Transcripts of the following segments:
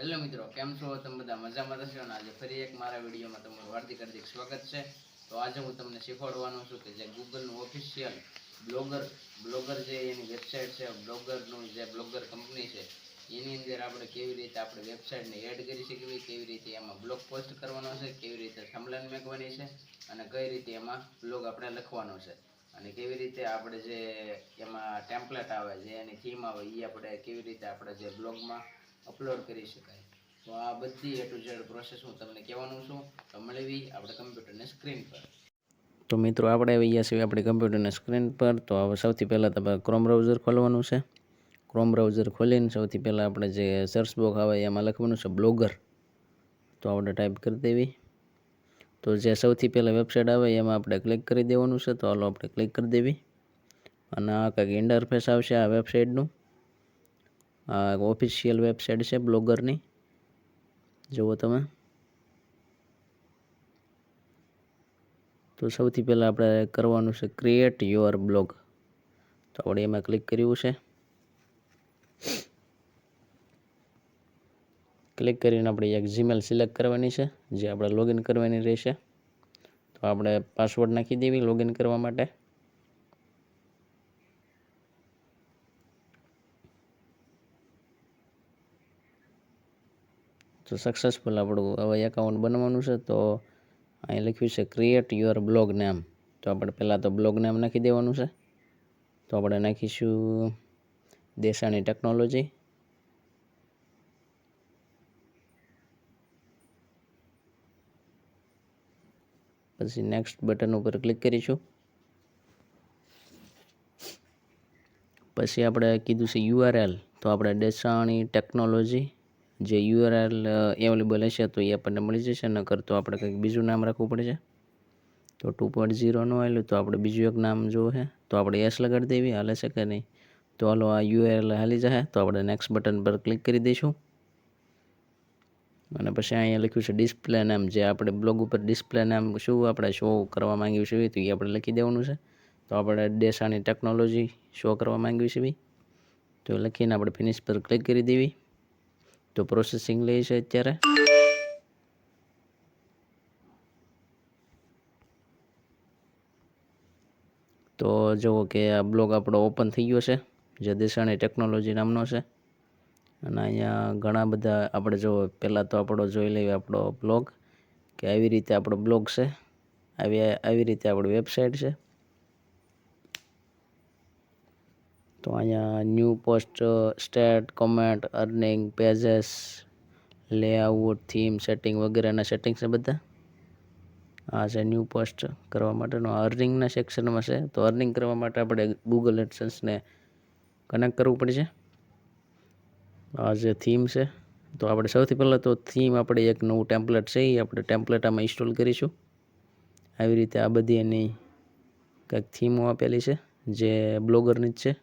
Hello મિત્રો, કેમ છો? તમે બધા મજામાં રહેશો ને? આજે ફરી એક મારા વિડીયોમાં તમારું હાર્દિક સ્વાગત છે. તો આજે હું તમને શીખવાડવાનો છું કે જે ગૂગલનું ઓફિશિયલ બ્લોગર જે એની વેબસાઇટ છે, બ્લોગરનું જે બ્લોગર કંપની છે, એની અંદર આપણે કેવી રીતે આપણે વેબસાઇટને એડ કરી શકીએ, કેવી રીતે એમાં બ્લોગ પોસ્ટ કરવાનો છે, કેવી રીતે થંબનેલ મેકવાની છે અને કઈ રીતે એમાં બ્લોગ આપણે લખવાનો છે અને કેવી રીતે આપણે જે એમાં ટેમ્પલેટ આવે, જે એની થીમ આવે, એ આપણે કેવી રીતે આપણે જે બ્લોગમાં અપલોડ કરી શકાય. તો આ બધી A to Z પ્રોસેસ હું તમને કહેવાનું છું. તો મળવી આપણે કમ્પ્યુટરની સ્ક્રીન પર. તો મિત્રો, આપણે આવી ગયા છીએ આપણી કમ્પ્યુટરની સ્ક્રીન પર. તો હવે સૌથી પહેલાં તમારે ક્રોમ બ્રાઉઝર ખોલવાનું છે. ક્રોમ બ્રાઉઝર ખોલીને સૌથી પહેલાં આપણે જે સર્ચ બોક્સ આવે એમાં લખવાનું છે બ્લોગર. તો આપણે ટાઈપ કરી દેવી. તો જે સૌથી પહેલાં વેબસાઇટ આવે એમાં આપણે ક્લિક કરી દેવાનું છે. તો હાલો આપણે ક્લિક કરી દેવી અને આ કંઈક ઇન્ટરફેસ આવશે આ વેબસાઇટનું. આ ઓફિશિયલ વેબસાઇટ છે બ્લોગરની, જુઓ તમે. તો સૌથી પહેલાં આપણે કરવાનું છે ક્રિએટ યોર બ્લોગ. તો આપણે એમાં ક્લિક કર્યું છે. ક્લિક કરીને આપણે એક જીમેલ સિલેક્ટ કરવાની છે, જે આપણે લોગિન કરવાની રહેશે. તો આપણે પાસવર્ડ નાખી દેવી લોગિન કરવા માટે. તો સક્સેસફુલ આપણું હવે એકાઉન્ટ બનવાનું છે. તો અહીં લખ્યું છે ક્રિએટ યોર બ્લોગ નેમ. તો આપણે પહેલાં તો બ્લોગ નેમ નાખી દેવાનું છે. તો આપણે નાખીશું દેસાણી ટેકનોલોજી. પછી નેક્સ્ટ બટન ઉપર ક્લિક કરીશું. પછી આપણે કીધું છે URL. તો આપણે દેસાણી ટેકનોલોજી જે URL અવેલેબલ હશે તો એ આપણને મળી જશે, નકર તો આપણે કંઈક બીજું નામ રાખવું પડશે. તો 2.0 નો આવેલું તો આપણે બીજું એક નામ જોવે, તો આપણે એસ લગાડી દેવી. હાલે છે કે નહીં? તો હાલો આ URL હાલી જશે. તો આપણે નેક્સ્ટ બટન પર ક્લિક કરી દઈશું અને પછી અહીંયા લખ્યું છે ડિસ્પ્લે નેમ. જે આપણે બ્લોગ ઉપર ડિસ્પ્લે નેમ શું આપણે શો કરવા માંગ્યું છે તો એ આપણે લખી દેવાનું છે. તો આપણે દેસાણી ટેકનોલોજી શો કરવા માંગ્યું છે તો લખીને આપણે ફિનિશ પર ક્લિક કરી દેવી. તો પ્રોસેસિંગ લે છે અત્યારે. તો જુઓ કે આ બ્લોગ આપણો ઓપન થઈ ગયો છે, જે દેસાણી ટેકનોલોજી નામનો છે. અને અહીંયા ઘણા બધા આપણે જો પહેલાં તો આપણો જોઈ લઈએ આપણો બ્લોગ, કે આવી રીતે આપણો બ્લોગ છે, આવી રીતે આપણી વેબસાઇટ છે. તો અહીંયા new post, stats, comment, earning, pages, layout, theme, setting વગેરેના સેટિંગ છે બધા. આ છે ન્યૂ પોસ્ટ કરવા માટેનો. અર્નિંગના સેક્શનમાં છે. તો અર્નિંગ કરવા માટે આપણે ગૂગલ એડસન્સને કનેક્ટ કરવું પડશે. આ જે થીમ છે, તો આપણે સૌથી પહેલાં તો થીમ આપણે એક નવું ટેમ્પલેટ છે એ આપણે ટેમ્પલેટ આમાં ઇન્સ્ટોલ કરીશું. આવી રીતે આ બધી એની કંઈક થીમો આપેલી છે જે બ્લોગરની જ છે.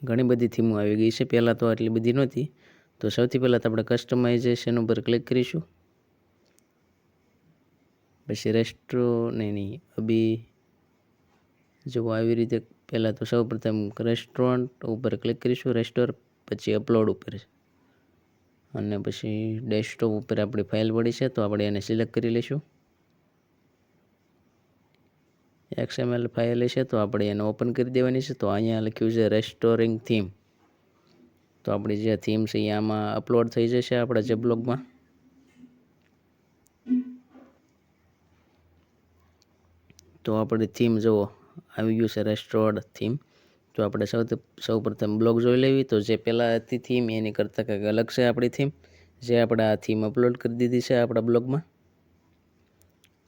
ઘણી બધી થીમો આવી ગઈ છે, પહેલાં તો આટલી બધી નહોતી. તો સૌથી પહેલાં તો આપણે કસ્ટમાઇઝેશન ઉપર ક્લિક કરીશું. પછી નહીં અભી જુઓ આવી રીતે. પહેલાં તો સૌપ્રથમ રેસ્ટોરન્ટ ઉપર ક્લિક કરીશું, રેસ્ટોરન્ટ, પછી અપલોડ ઉપર અને પછી ડેસ્કટોપ ઉપર આપણી ફાઇલ પડી છે તો આપણે એને સિલેક્ટ કરી લઈશું. XML ફાઇલ છે તો આપણે એને ઓપન કરી દેવાની છે. તો અહીંયા લખ્યું છે રેસ્ટોરિંગ થીમ. તો આપણી જે થીમ છે એ આમાં અપલોડ થઈ જશે આપણા જે બ્લોગમાં. તો આપણી થીમ જુઓ આવી ગયું છે રેસ્ટોરન્ટ થીમ. તો આપણે સૌપ્રથમ બ્લોગ જોઈ લેવી. તો જે પહેલાં હતી થીમ એની કરતાં કંઈક અલગ છે આપણી થીમ, જે આપણે આ થીમ અપલોડ કરી દીધી છે આપણા બ્લોગમાં.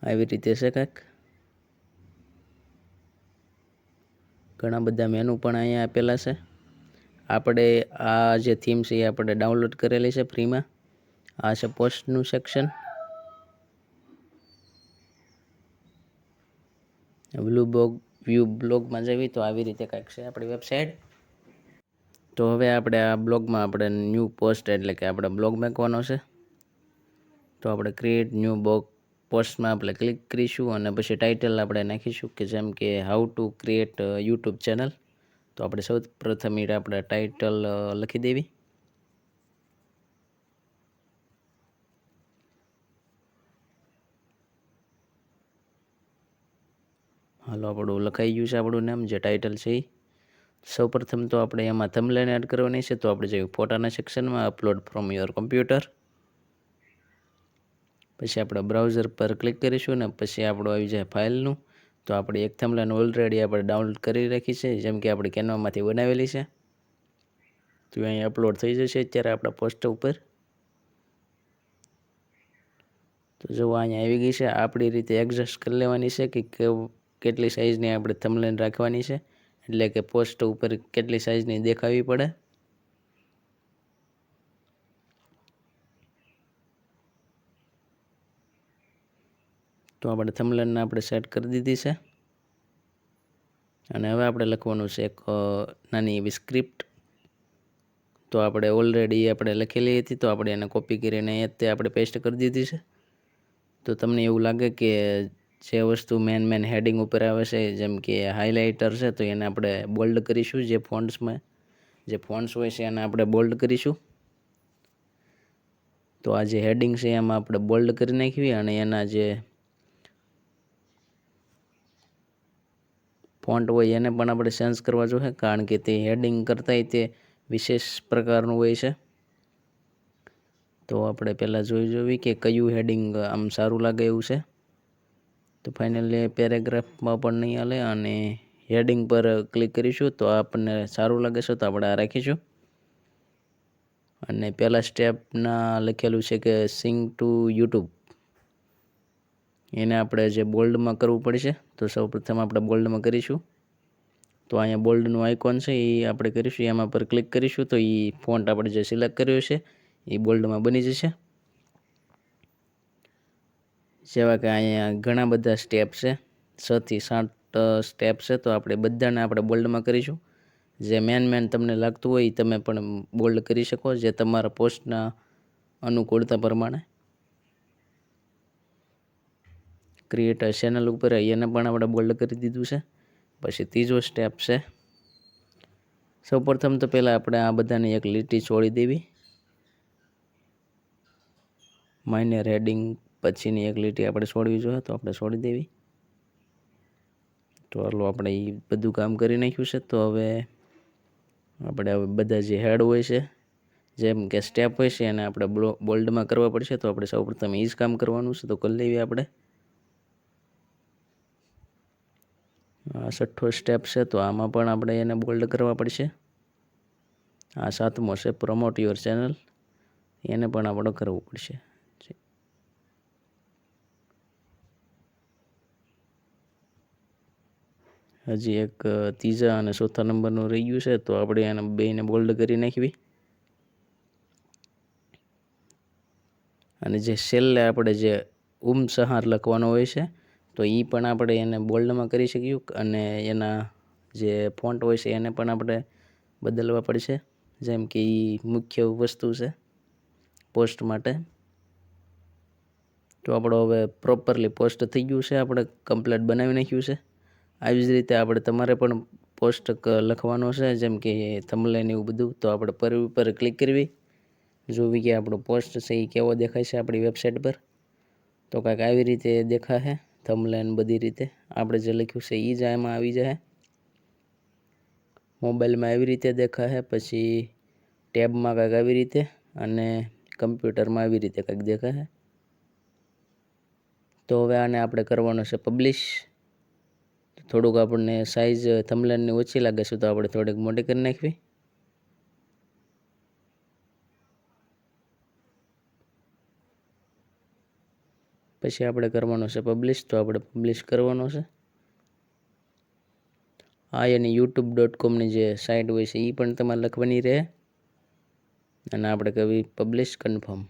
આવી રીતે છે કંઈક. ઘણા બધા મેનુ પણ અહીંયા આપેલા છે. આપણે આ જે થીમ છે એ આપણે ડાઉનલોડ કરેલી છે ફ્રીમાં. આ છે પોસ્ટનું સેક્શન. વ્યૂ બ્લોગમાં જવી તો આવી રીતે કંઈક છે આપણી વેબસાઇટ. તો હવે આપણે આ બ્લોગમાં આપણે ન્યૂ પોસ્ટ એટલે કે આપણે બ્લોગ મૂકવાનો છે. તો આપણે ક્રિએટ ન્યૂ પોસ્ટમાં આપણે ક્લિક કરીશું અને પછી ટાઇટલ આપણે નાખીશું કે જેમ કે how to create YouTube channel. તો તો આપણે સૌ પ્રથમ આપણે ટાઇટલ લખી દેવી. હાલો, આપણું લખાઈ ગયું છે આપણું નામ જે ટાઇટલ છે એ. સૌપ્રથમ તો આપણે એમાં થંબનેલ એડ કરવાની છે. તો આપણે જઈએ ફોટાના સેક્શનમાં અપલોડ ફ્રોમ યોર કમ્પ્યુટર. પછી આપણે બ્રાઉઝર પર ક્લિક કરીશું ને પછી આપણું આવી જાય ફાઇલનું. તો આપણે એક થંબનેલ ઓલરેડી આપણે ડાઉનલોડ કરી રાખી છે, જેમ કે આપણે કેનવામાંથી બનાવેલી છે. તો અહીં અપલોડ થઈ જશે અત્યારે આપણા પોસ્ટ ઉપર. તો જો અહીંયા આવી ગઈ છે. આપણી રીતે એડજસ્ટ કરી લેવાની છે કે કેટલી સાઇઝની આપણે થંબનેલ રાખવાની છે, એટલે કે પોસ્ટ ઉપર કેટલી સાઇઝની દેખાવી પડે. તો આપણે થંબનેલને આપણે સેટ કરી દીધી છે. અને હવે આપણે લખવાનું છે એક નાની એવી સ્ક્રિપ્ટ. તો આપણે ઓલરેડી આપણે લખેલી હતી, તો આપણે એને કોપી કરીને તે આપણે પેસ્ટ કરી દીધી છે. તો તમને એવું લાગે કે જે વસ્તુ મેન હેડિંગ ઉપર આવે છે, જેમ કે હાઇલાઇટર છે, તો એને આપણે બોલ્ડ કરીશું. જે ફોન્ટ્સ હોય છે એને આપણે બોલ્ડ કરીશું. તો આ જે હેડિંગ છે એમાં આપણે બોલ્ડ કરી નાખવી અને એના જે ફોન્ટ હોય એને પણ આપણે ચેન્જ કરવા જોઈએ, કારણ કે તે હેડિંગ કરતાંય તે વિશેષ પ્રકારનું હોય છે. તો આપણે પહેલાં જોઈ કે કયું હેડિંગ આમ સારું લાગે એવું છે. તો ફાઇનલી પેરેગ્રાફમાં પણ નહીં હાલે અને હેડિંગ પર ક્લિક કરીશું તો આપણને સારું લાગે છે, તો આપણે આ રાખીશું. અને પહેલા સ્ટેપના લખેલું છે કે સિંગ ટુ યુટ્યુબ, એને આપણે જે બોલ્ડમાં કરવું પડશે. તો સૌપ્રથમ આપણે બોલ્ડમાં કરીશું. તો અહીંયા બોલ્ડનું આઇકોન છે એ આપણે કરીશું, એમાં પર ક્લિક કરીશું તો એ ફોન્ટ આપણે જે સિલેક્ટ કર્યો છે એ બોલ્ડમાં બની જશે. જેવા કે અહીંયા ઘણા બધા સ્ટેપ છે, 6 થી 7 સ્ટેપ છે. તો આપણે બધાને આપણે બોલ્ડમાં કરીશું. જે મેન તમને લાગતું હોય એ તમે પણ બોલ્ડ કરી શકો, જે તમારા પોસ્ટના અનુકૂળતા પ્રમાણે. ક્રિએટ ચેનલ ઉપર એને પણ આપણે બોલ્ડ કરી દીધું છે. પછી ત્રીજો સ્ટેપ છે, સૌપ્રથમ તો પહેલાં આપણે આ બધાને એક લીટી છોડી દેવી. માઇનર હેડિંગ પછીની એક લીટી આપણે છોડવી જોઈએ, તો આપણે છોડી દેવી. તો હાલો આપણે એ બધું કામ કરી નાખ્યું છે. તો હવે આપણે બધા જે હેડ હોય છે, જેમ કે સ્ટેપ હોય છે, એને આપણે બોલ્ડમાં કરવા પડશે. તો આપણે સૌપ્રથમ એ જ કામ કરવાનું છે, તો કરી લેવી આપણે. આ 6થો સ્ટેપ છે, તો આમાં પણ આપણે એને બોલ્ડ કરવા પડશે. આ 7મો છે પ્રમોટ યોર ચેનલ, એને પણ આપણે કરવું પડશે. હજી એક ત્રીજા અને ચોથા નંબરનું રહી ગયું છે, તો આપણે એને બેને બોલ્ડ કરી નાખવી. અને જે છેલ્લે આપણે જે સહાર લખવાનો હોય છે, તો એ પણ આપણે એને બોલ્ડમાં કરી શકીએ. અને એના જે ફોન્ટ હોય છે એને પણ આપણે બદલવા પડશે, જેમ કે એ મુખ્ય વસ્તુ છે પોસ્ટ માટે. તો આપણો હવે પ્રોપરલી પોસ્ટ થઈ ગયું છે, આપણે કમ્પ્લીટ બનાવી નાખ્યું છે. આવી જ રીતે આપણે તમારે પણ પોસ્ટ લખવાનો છે, જેમ કે થંબનેલ એવું બધું. તો આપણે પર ક્લિક કરવી, જોવી કે આપણો પોસ્ટ છે એ કેવો દેખાય છે આપણી વેબસાઇટ પર. તો કાંઈક આવી રીતે દેખાશે થંબનેલ બધી રીતે. આપણે જે લખ્યું છે એ જ આમાં આવી જાય. મોબાઈલમાં આવી રીતે દેખાશે, પછી ટેબમાં કાંઈક આવી રીતે, અને કમ્પ્યુટરમાં આવી રીતે કાંઈક દેખાશે. તો હવે આને આપણે કરવાનો છે પબ્લિશ. થોડુંક આપણને સાઇઝ થંબનેલની ઓછી લાગે છે, તો આપણે થોડીક મોટી કરી નાખવી. પછી આપણે કરવાનો છે પબ્લિશ. તો આપણે પબ્લિશ કરવાનો છે. આ એની youtube.comની જે સાઇટ હોય છે એ પણ તમારે લખવાની રહે. અને આપણે કહેવી પબ્લિશ કન્ફર્મ.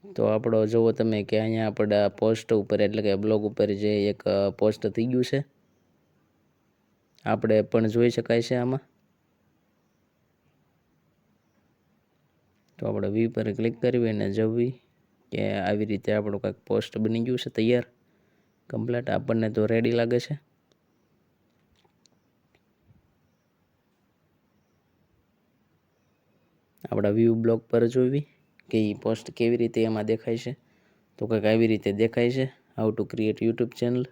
તો આપણો જુઓ તમે કે અહીંયા આપણા પોસ્ટ ઉપર, એટલે કે બ્લોગ ઉપર જે એક પોસ્ટ થઈ ગયું છે, આપણે પણ જોઈ શકાય છે આમાં. તો આપણે વી પર ક્લિક કરવી અને જવી કે આવી રીતે આપણું કાંઈક પોસ્ટ બની ગયું છે તૈયાર કમ્પ્લીટ. આપણને તો રેડી લાગે છે. આપણા વ્યૂ બ્લોગ પર જોવી કે એ પોસ્ટ કેવી રીતે એમાં દેખાય છે. તો કંઈક આવી રીતે દેખાય છે. How to create YouTube channel.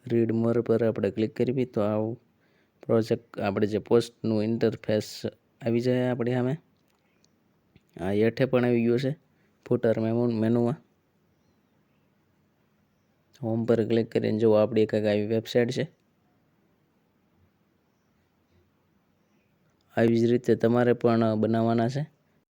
Read more પર આપણે ક્લિક કરવી તો આવું પ્રોજેક્ટ આપણે જે પોસ્ટનું ઇન્ટરફેસ આવી જાય આપણી સામે. આ હેઠે પણ આવી ગયું છે ફૂટર મેનુમાં. હોમ પર ક્લિક કરીને જો આપણી કંઈક આવી વેબસાઇટ છે. આવી જ રીતે તમારે પણ બનાવવાના છે.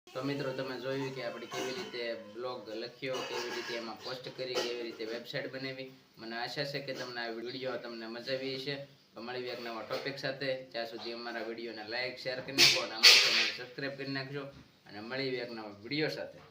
તો મિત્રો તમે જોયું કે આપણે કેવી રીતે બ્લોગ લખ્યો, કેવી રીતે એમાં પોસ્ટ કરી, કેવી રીતે વેબસાઇટ બનાવી. મને આશા છે કે તમને આ વિડીયો તમને મજા આવી છે. તો મળીએ એક નવા ટોપિક સાથે. ત્યાં સુધી અમારા વિડીયોને લાઈક, શેર કરી નાખો અને અમારી ચેનલને સબસ્ક્રાઈબ કરી નાખજો અને મળીએ એક નવા વિડીયો સાથે.